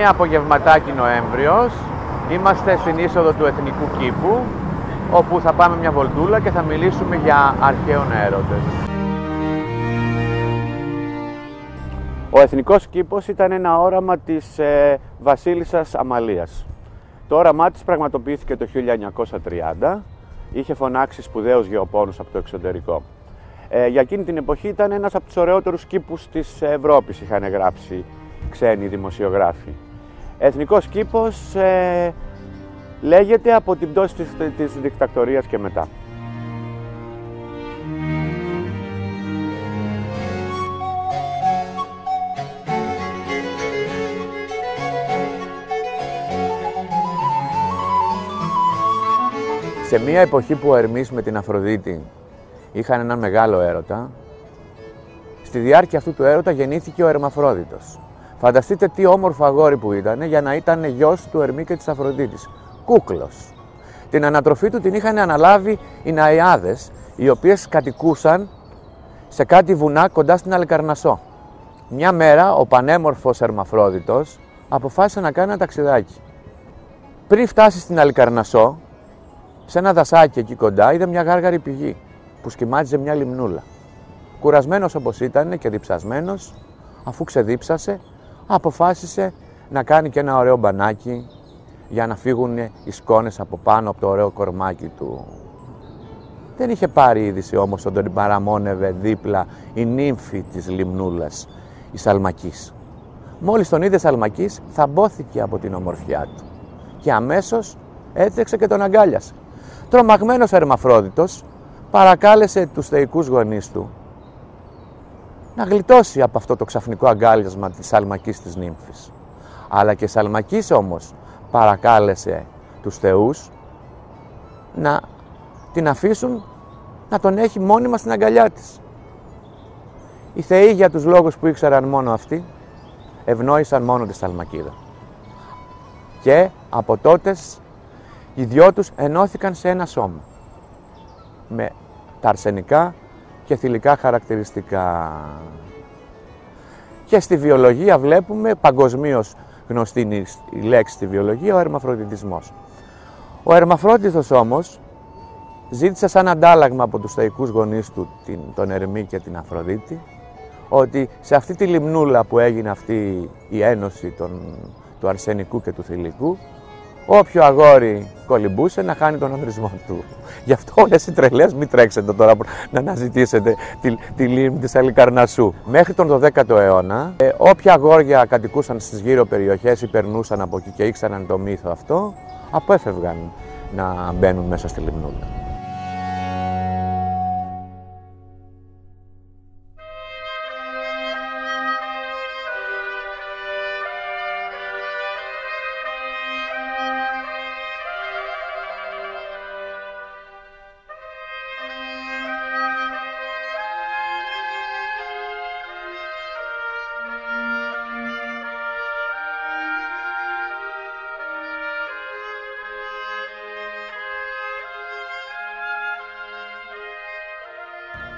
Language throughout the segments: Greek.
Είναι απογευματάκι Νοέμβριος, είμαστε στην είσοδο του Εθνικού Κήπου, όπου θα πάμε μια βολτούλα και θα μιλήσουμε για αρχαίων έρωτες. Ο Εθνικός Κήπος ήταν ένα όραμα της βασίλισσας Αμαλίας. Το όραμά της πραγματοποιήθηκε το 1930, είχε φωνάξει σπουδαίους γεωπόνους από το εξωτερικό. Για εκείνη την εποχή ήταν ένας από τους ωραιότερους κήπους της Ευρώπης, είχαν γράψει ξένοι δημοσιογράφοι. Εθνικός Κήπος λέγεται από την πτώση της δικτακτορίας και μετά. Σε μια εποχή που ο Ερμής με την Αφροδίτη είχαν έναν μεγάλο έρωτα, στη διάρκεια αυτού του έρωτα γεννήθηκε ο Ερμαφρόδιτος. Φανταστείτε τι όμορφο αγόρι που ήταν για να ήταν γιος του Ερμή και της Αφροδίτης. Κούκλος. Την ανατροφή του την είχαν αναλάβει οι Ναϊάδες, οι οποίες κατοικούσαν σε κάτι βουνά κοντά στην Αλικαρνασσό. Μια μέρα ο πανέμορφος Ερμαφρόδιτος αποφάσισε να κάνει ένα ταξιδάκι. Πριν φτάσει στην Αλικαρνασσό, σε ένα δασάκι εκεί κοντά είδε μια γάργαρη πηγή που σχημάτιζε μια λιμνούλα. Κουρασμένος όπως ήταν και διψασμένος, αφού ξεδίψασε, αποφάσισε να κάνει και ένα ωραίο μπανάκι για να φύγουν οι σκόνες από πάνω από το ωραίο κορμάκι του. Δεν είχε πάρει είδηση όμως όταν την παραμόνευε δίπλα η νύμφη της λιμνούλας, η Σαλμακής. Μόλις τον είδε Σαλμακής, θαμπόθηκε από την ομορφιά του και αμέσως έτρεξε και τον αγκάλιασε. Τρομαγμένος Ερμαφρόδιτος παρακάλεσε τους θεϊκούς γονείς του να γλιτώσει από αυτό το ξαφνικό αγκάλιασμα της Σαλμακής της νύμφης. Αλλά και Σαλμακής όμως παρακάλεσε τους θεούς να την αφήσουν να τον έχει μόνιμα στην αγκαλιά της. Οι θεοί, για τους λόγους που ήξεραν μόνο αυτοί, ευνόησαν μόνο τη Σαλμακίδα. Και από τότες οι δυο τους ενώθηκαν σε ένα σώμα με τα αρσενικά και θηλυκά χαρακτηριστικά. Και στη βιολογία βλέπουμε, παγκοσμίως γνωστή είναι η λέξη στη βιολογία, ο ερμαφροδιτισμός. Ο Ερμαφρόδιτος όμως ζήτησε σαν αντάλλαγμα από τους θεϊκούς γονείς του, τον Ερμή και την Αφροδίτη, ότι σε αυτή τη λιμνούλα που έγινε αυτή η ένωση του αρσενικού και του θηλυκού, όποιο αγόρι κολυμπούσε να χάνει τον ανδρισμό του. Γι' αυτό όλες οι τρελές μην τρέξετε τώρα να αναζητήσετε τη λίμνη της Αλικαρνασσού. Μέχρι τον 12ο αιώνα, όποια αγόρια κατοικούσαν στις γύρω περιοχές ή περνούσαν από εκεί και ήξεραν το μύθο αυτό, απέφευγαν να μπαίνουν μέσα στη λιμνούλα.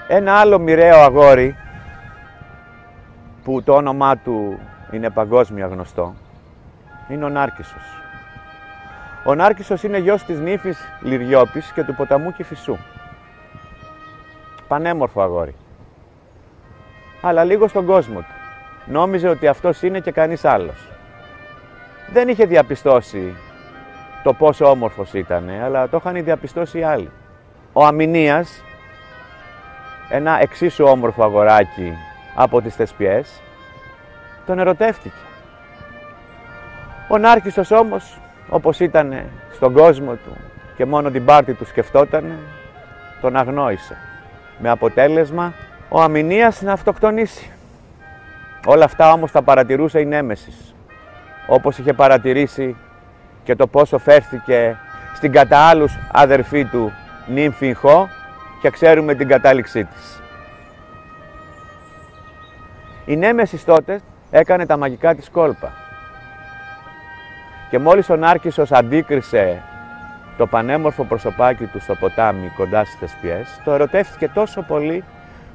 Ένα άλλο μοιραίο αγόρι που το όνομά του είναι παγκόσμια γνωστό είναι ο Νάρκισσος. Ο Νάρκισσος είναι γιος της νύφης Λυριόπης και του ποταμού Κηφισού. Πανέμορφο αγόρι. Αλλά λίγο στον κόσμο του. Νόμιζε ότι αυτός είναι και κανείς άλλος. Δεν είχε διαπιστώσει το πόσο όμορφος ήταν, αλλά το είχαν διαπιστώσει οι άλλοι. Ο Αμηνίας, ένα εξίσου όμορφο αγοράκι από τις Θεσπιές, τον ερωτεύτηκε. Ο Νάρκισσος όμως, όπως ήταν στον κόσμο του και μόνο την πάρτη του σκεφτότανε, τον αγνόησε. Με αποτέλεσμα ο Αμηνίας να αυτοκτονήσει. Όλα αυτά όμως τα παρατηρούσε η Νέμεσης, όπως είχε παρατηρήσει και το πόσο φέρθηκε στην κατά άλλους αδερφή του νύμφη Ηχώ, και ξέρουμε την κατάληξή της. Η Νέμεσης τότε έκανε τα μαγικά της κόλπα και μόλις ο Νάρκισσος αντίκρισε το πανέμορφο προσωπάκι του στο ποτάμι κοντά στις Θεσπιές, το ερωτεύτηκε τόσο πολύ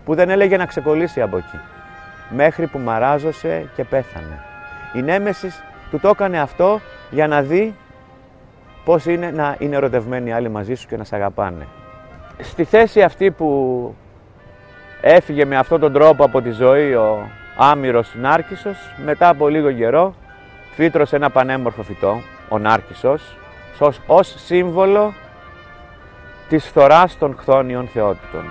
που δεν έλεγε να ξεκολλήσει από εκεί, μέχρι που μαράζωσε και πέθανε. Η Νέμεσης του το έκανε αυτό για να δει πώς είναι να είναι ερωτευμένοι άλλοι μαζί σου και να σε αγαπάνε. Στη θέση αυτή που έφυγε με αυτόν τον τρόπο από τη ζωή ο άμυρος Νάρκισσος, μετά από λίγο καιρό φύτρωσε ένα πανέμορφο φυτό, ο Νάρκισσος, ως σύμβολο της φθοράς των χθόνιων θεότητων.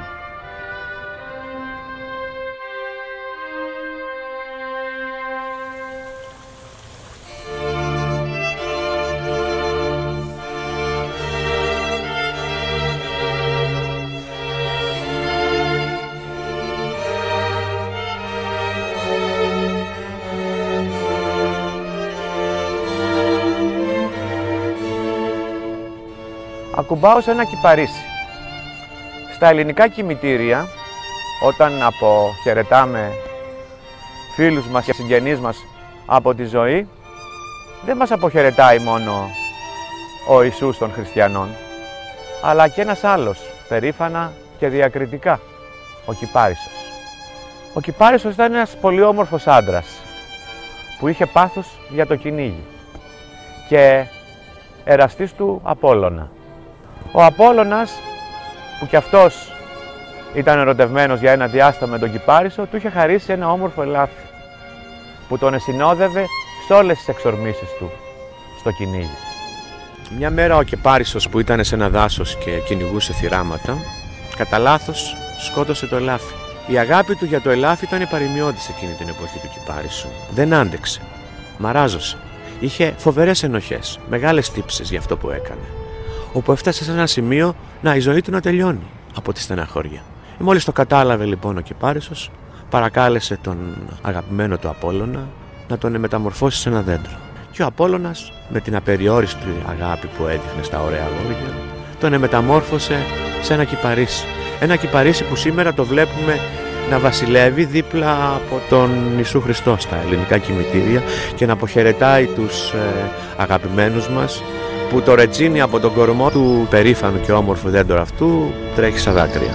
Ακουμπάω σε ένα κυπαρίσι. Στα ελληνικά κημητήρια, όταν αποχαιρετάμε φίλους μας και συγγενείς μας από τη ζωή, δεν μας αποχαιρετάει μόνο ο Ιησούς των χριστιανών, αλλά και ένας άλλος, περήφανα και διακριτικά, ο Κυπάρισος. Ο Κυπάρισος ήταν ένας πολύ όμορφος άντρας, που είχε πάθος για το κυνήγι και εραστής του Απόλλωνα. Ο Απόλλωνας, που κι αυτός ήταν ερωτευμένος για ένα διάστημα με τον Κυπάρισο, του είχε χαρίσει ένα όμορφο ελάφι που τον συνόδευε σε όλες τις εξορμήσεις του στο κυνήγι. Μια μέρα ο Κυπάρισος, που ήταν σε ένα δάσος και κυνηγούσε θηράματα, κατά λάθος σκότωσε το ελάφι. Η αγάπη του για το ελάφι ήταν παρημιώδης εκείνη την εποχή του Κυπάρισου. Δεν άντεξε, μαράζωσε, είχε φοβερές ενοχές, μεγάλες τύψεις για αυτό που έκανε, όπου έφτασε σε ένα σημείο η ζωή του να τελειώνει από τη στεναχώρια. Μόλις το κατάλαβε λοιπόν ο Κυπάρισος, παρακάλεσε τον αγαπημένο του Απόλλωνα να τον μεταμορφώσει σε ένα δέντρο. Και ο Απόλλωνας, με την απεριόριστη αγάπη που έδειχνε στα ωραία λόγια, τον μεταμόρφωσε σε ένα κυπαρίσι. Ένα κυπαρίσι που σήμερα το βλέπουμε να βασιλεύει δίπλα από τον Ιησού Χριστό στα ελληνικά κημητήρια και να αποχαιρετάει τους αγαπημένους μας, που το ρετζίνι από τον κορμό του περήφανου και όμορφου δέντρου αυτού τρέχει σαν δάκρυα.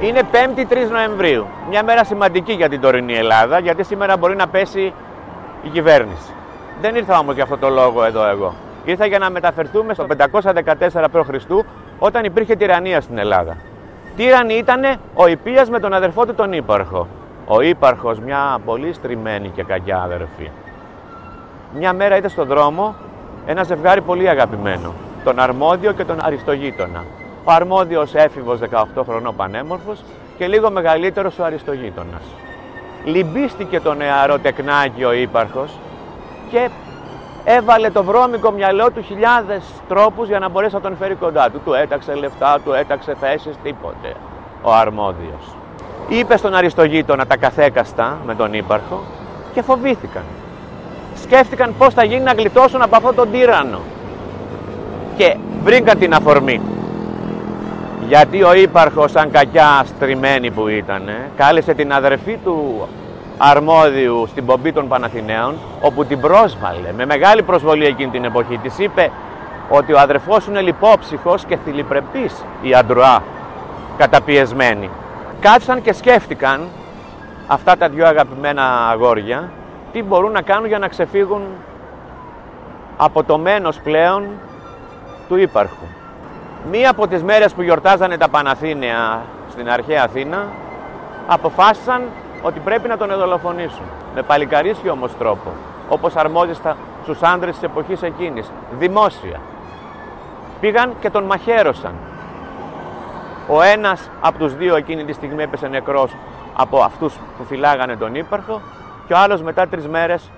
Είναι 5η 3 Νοεμβρίου, μια μέρα σημαντική για την τωρινή Ελλάδα, γιατί σήμερα μπορεί να πέσει η κυβέρνηση. Δεν ήρθα όμως για αυτό το λόγο εδώ εγώ. Ήρθα για να μεταφερθούμε στο 514 π.Χ., όταν υπήρχε τυραννία στην Ελλάδα. Τύραννη ήτανε ο Ιππίας με τον αδερφό του τον Ύπαρχο. Ο Ύπαρχος, μια πολύ στριμμένη και κακιά αδερφή. Μια μέρα είδε στον δρόμο ένα ζευγάρι πολύ αγαπημένο, τον Αρμόδιο και τον Αριστογείτονα. Ο Αρμόδιος έφηβος 18 χρονών πανέμορφος και λίγο μεγαλύτερος ο Αριστογείτονας. Λυμπίστηκε το νεαρό τεκνάκι ο Ύπαρχος και έβαλε το βρώμικο μυαλό του χιλιάδες τρόπους για να μπορέσει να τον φέρει κοντά του. Του έταξε λεφτά, του έταξε θέσεις, τίποτε ο Αρμόδιος. Είπε στον Αριστογείτονα τα καθέκαστα με τον Ύπαρχο και φοβήθηκαν. Σκέφτηκαν πώς θα γίνει να γλιτώσουν από αυτόν τον τύραννο. Και βρήκαν την αφορμή. Γιατί ο Ύπαρχος, σαν κακιά στριμμένη που ήταν, κάλεσε την αδερφή του Αρμόδιου στην πομπή των Παναθηναίων, όπου την πρόσβαλε με μεγάλη προσβολή εκείνη την εποχή. Της είπε ότι ο αδερφός σου είναι λιπόψυχος και θηλυπρεπής, η Αντρουά, καταπιεσμένη. Κάτσαν και σκέφτηκαν αυτά τα δυο αγαπημένα αγόρια τι μπορούν να κάνουν για να ξεφύγουν από το μένος πλέον του Ύπαρχου. Μία από τις μέρες που γιορτάζανε τα Παναθήναια στην αρχαία Αθήνα, αποφάσισαν ότι πρέπει να τον δολοφονήσουν. Με παλικαρίσιο όμως τρόπο, όπως αρμόδιζε στους άντρες της εποχής εκείνης, δημόσια. Πήγαν και τον μαχαίρωσαν. Ο ένας από τους δύο εκείνη τη στιγμή έπεσε νεκρός από αυτούς που φυλάγανε τον Ύπαρχο και ο άλλος μετά 3 μέρες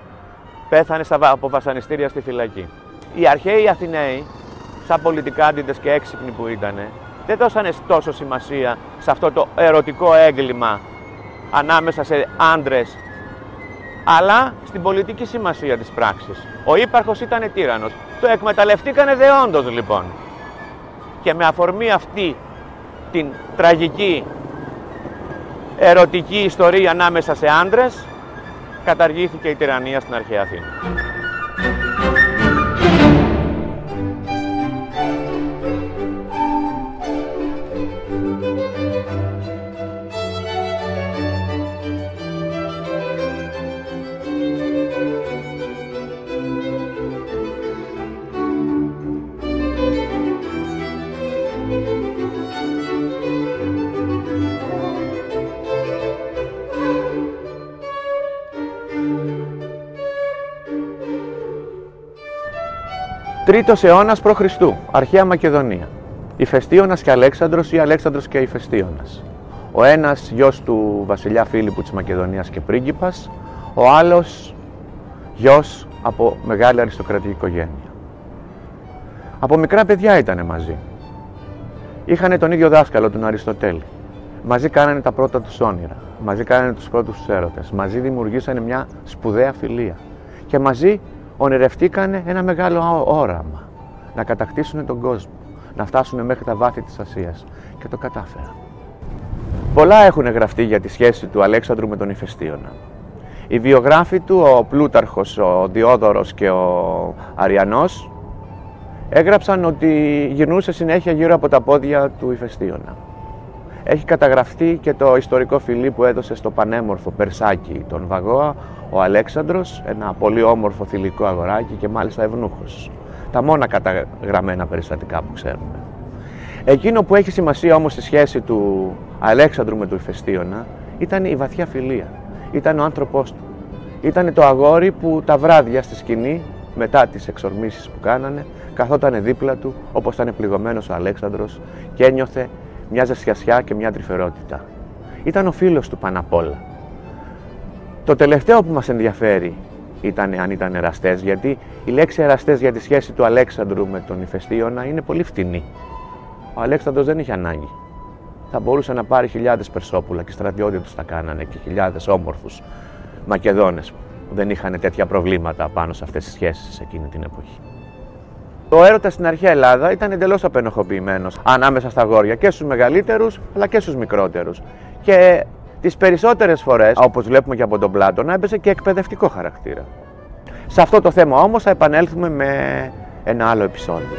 πέθανε από βασανιστήρια στη φυλακή. Οι αρχαίοι Αθηναίοι, σαν πολιτικάντιδες και έξυπνοι που ήτανε, δεν δώσανε τόσο σημασία σε αυτό το ερωτικό έγκλημα ανάμεσα σε άντρες, αλλά στην πολιτική σημασία της πράξης. Ο ύπαρχος ήταν τύραννος. Το εκμεταλλευτήκανε δεόντως λοιπόν. Και με αφορμή αυτή την τραγική ερωτική ιστορία ανάμεσα σε άντρες, καταργήθηκε η τυραννία στην αρχαία Αθήνα. Τρίτος αιώνας π.Χ. Αρχαία Μακεδονία. Ηφαιστίωνας και Αλέξανδρος ή Αλέξανδρος και Ηφαιστίωνας. Ο ένας γιος του βασιλιά Φίλιππου της Μακεδονίας και πρίγκιπας, ο άλλος γιος από μεγάλη αριστοκρατική οικογένεια. Από μικρά παιδιά ήτανε μαζί. Είχανε τον ίδιο δάσκαλο, τον Αριστοτέλη. Μαζί κάνανε τα πρώτα τους όνειρα. Μαζί κάνανε τους πρώτους τους έρωτες. Μαζί δημιουργήσανε μια σπουδαία φιλία. Και μαζί ονειρευτήκανε ένα μεγάλο όραμα. Να κατακτήσουν τον κόσμο. Να φτάσουν μέχρι τα βάθη της Ασίας. Και το κατάφεραν. Πολλά έχουν γραφτεί για τη σχέση του Αλέξανδρου με τον Ηφαιστίωνα. Οι βιογράφοι του, ο Πλούταρχος, ο Διόδωρος και ο Αριανός, έγραψαν ότι γυρνούσε συνέχεια γύρω από τα πόδια του Ηφαιστίωνα. Έχει καταγραφτεί και το ιστορικό φιλί που έδωσε στο πανέμορφο Περσάκι τον Βαγώα ο Αλέξανδρος, ένα πολύ όμορφο θηλυκό αγοράκι και μάλιστα ευνούχος. Τα μόνα καταγραμμένα περιστατικά που ξέρουμε. Εκείνο που έχει σημασία όμως στη σχέση του Αλέξανδρου με τον Ηφαιστίωνα ήταν η βαθιά φιλία. Ήταν ο άνθρωπός του. Ήταν το αγόρι που τα βράδια στη σκηνή, μετά τις εξορμήσεις που κάνανε, καθότανε δίπλα του όπως ήταν πληγωμένος ο Αλέξανδρος και ένιωθε μια ζεστασιά και μια τρυφερότητα. Ήταν ο φίλος του πάνω απ' όλα. Το τελευταίο που μας ενδιαφέρει ήταν αν ήταν εραστές, γιατί η λέξη εραστές για τη σχέση του Αλέξανδρου με τον Ηφαιστίωνα είναι πολύ φτηνή. Ο Αλέξανδρος δεν είχε ανάγκη. Θα μπορούσε να πάρει χιλιάδες Περσόπουλα και οι στρατιώτες τους τα κάνανε και χιλιάδες όμορφους Μακεδόνες που δεν είχαν τέτοια προβλήματα πάνω σε αυτές τις σχέσεις εκείνη την εποχή. Ο έρωτας στην αρχαία Ελλάδα ήταν εντελώς απενοχοποιημένος ανάμεσα στα αγόρια και στους μεγαλύτερους αλλά και στους μικρότερους. Και τις περισσότερες φορές, όπως βλέπουμε και από τον Πλάτωνα, έπαιζε και εκπαιδευτικό χαρακτήρα. Σε αυτό το θέμα όμως θα επανέλθουμε με ένα άλλο επεισόδιο.